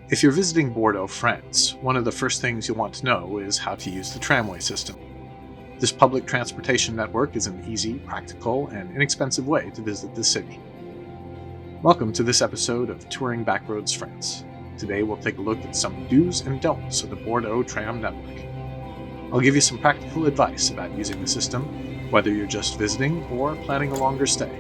If you're visiting Bordeaux, France, one of the first things you'll want to know is how to use the tramway system. This public transportation network is an easy, practical, and inexpensive way to visit the city. Welcome to this episode of Touring Backroads France. Today we'll take a look at some do's and don'ts of the Bordeaux tram network. I'll give you some practical advice about using the system, whether you're just visiting or planning a longer stay.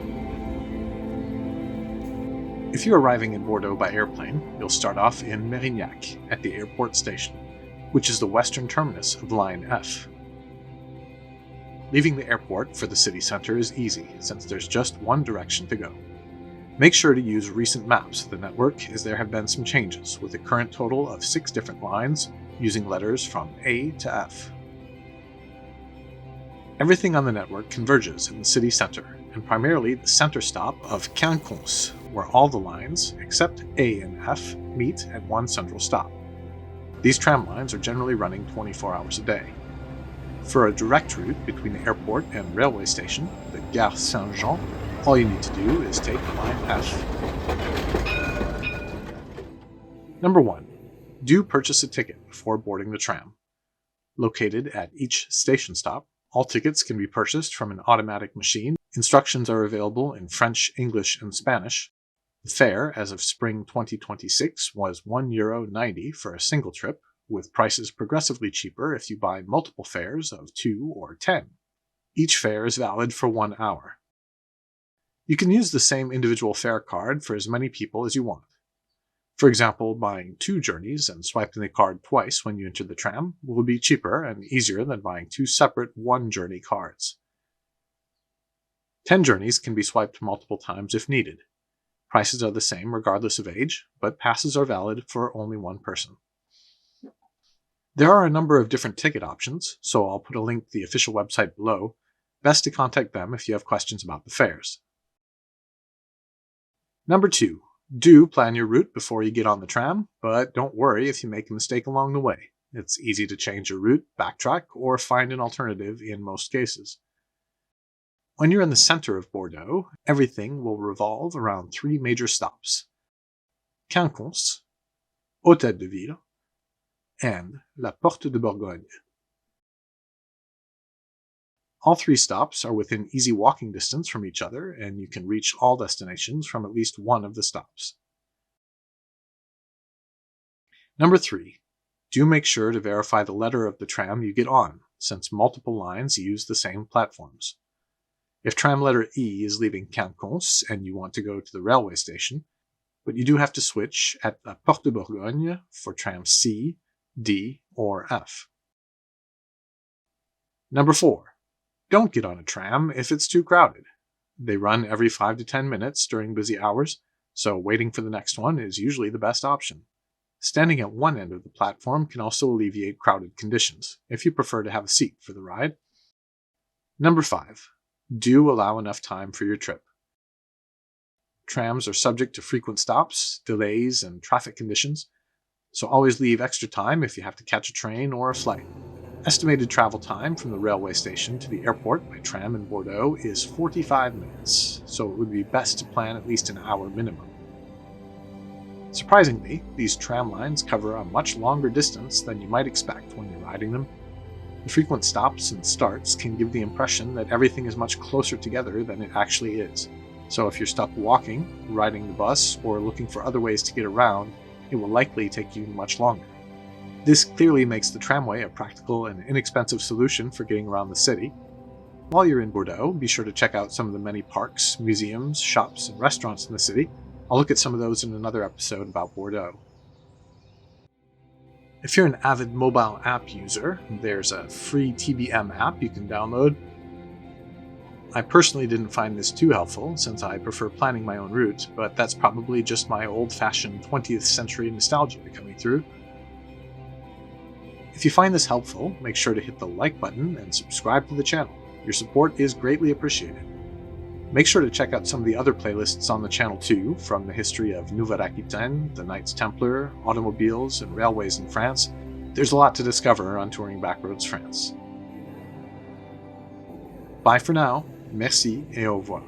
If you're arriving in Bordeaux by airplane, you'll start off in Mérignac at the airport station, which is the western terminus of Line F. Leaving the airport for the city center is easy, since there's just one direction to go. Make sure to use recent maps of the network, as there have been some changes, with a current total of 6 different lines using letters from A to F. Everything on the network converges in the city center, and primarily the center stop of Quinconce, where all the lines, except A and F, meet at one central stop. These tram lines are generally running 24 hours a day. For a direct route between the airport and railway station, the Gare Saint-Jean, all you need to do is take line F. Number 1. Do purchase a ticket before boarding the tram. Located at each station stop, all tickets can be purchased from an automatic machine. Instructions are available in French, English, and Spanish. The fare, as of spring 2026, was €1.90 for a single trip, with prices progressively cheaper if you buy multiple fares of 2 or 10. Each fare is valid for 1 hour. You can use the same individual fare card for as many people as you want. For example, buying 2 journeys and swiping the card twice when you enter the tram will be cheaper and easier than buying 2 separate 1-journey cards. 10 journeys can be swiped multiple times if needed. Prices are the same regardless of age, but passes are valid for only 1 person. There are a number of different ticket options, so I'll put a link to the official website below. Best to contact them if you have questions about the fares. Number 2. Do plan your route before you get on the tram, but don't worry if you make a mistake along the way. It's easy to change your route, backtrack, or find an alternative in most cases. When you're in the center of Bordeaux, everything will revolve around 3 major stops: Quinconce, Hôtel de Ville, and La Porte de Bourgogne. All 3 stops are within easy walking distance from each other, and you can reach all destinations from at least one of the stops. Number 3. Do make sure to verify the letter of the tram you get on, since multiple lines use the same platforms. If tram letter E is leaving Quinconce and you want to go to the railway station, but you do have to switch at La Porte de Bourgogne for tram C, D, or F. Number 4. Don't get on a tram if it's too crowded. They run every 5 to 10 minutes during busy hours, so waiting for the next one is usually the best option. Standing at one end of the platform can also alleviate crowded conditions, if you prefer to have a seat for the ride. Number 5. Do allow enough time for your trip. Trams are subject to frequent stops, delays, and traffic conditions, so always leave extra time if you have to catch a train or a flight. Estimated travel time from the railway station to the airport by tram in Bordeaux is 45 minutes, so it would be best to plan at least an hour minimum. Surprisingly, these tram lines cover a much longer distance than you might expect when you're riding them. The frequent stops and starts can give the impression that everything is much closer together than it actually is. So if you're stuck walking, riding the bus, or looking for other ways to get around, it will likely take you much longer. This clearly makes the tramway a practical and inexpensive solution for getting around the city. While you're in Bordeaux, be sure to check out some of the many parks, museums, shops, and restaurants in the city. I'll look at some of those in another episode about Bordeaux. If you're an avid mobile app user, there's a free TBM app you can download. I personally didn't find this too helpful, since I prefer planning my own route, but that's probably just my old-fashioned 20th century nostalgia coming through. If you find this helpful, make sure to hit the like button and subscribe to the channel. Your support is greatly appreciated. Make sure to check out some of the other playlists on the channel too, from the history of Nouvelle-Aquitaine, the Knights Templar, automobiles, and railways in France. There's a lot to discover on Touring Backroads France. Bye for now, merci et au revoir.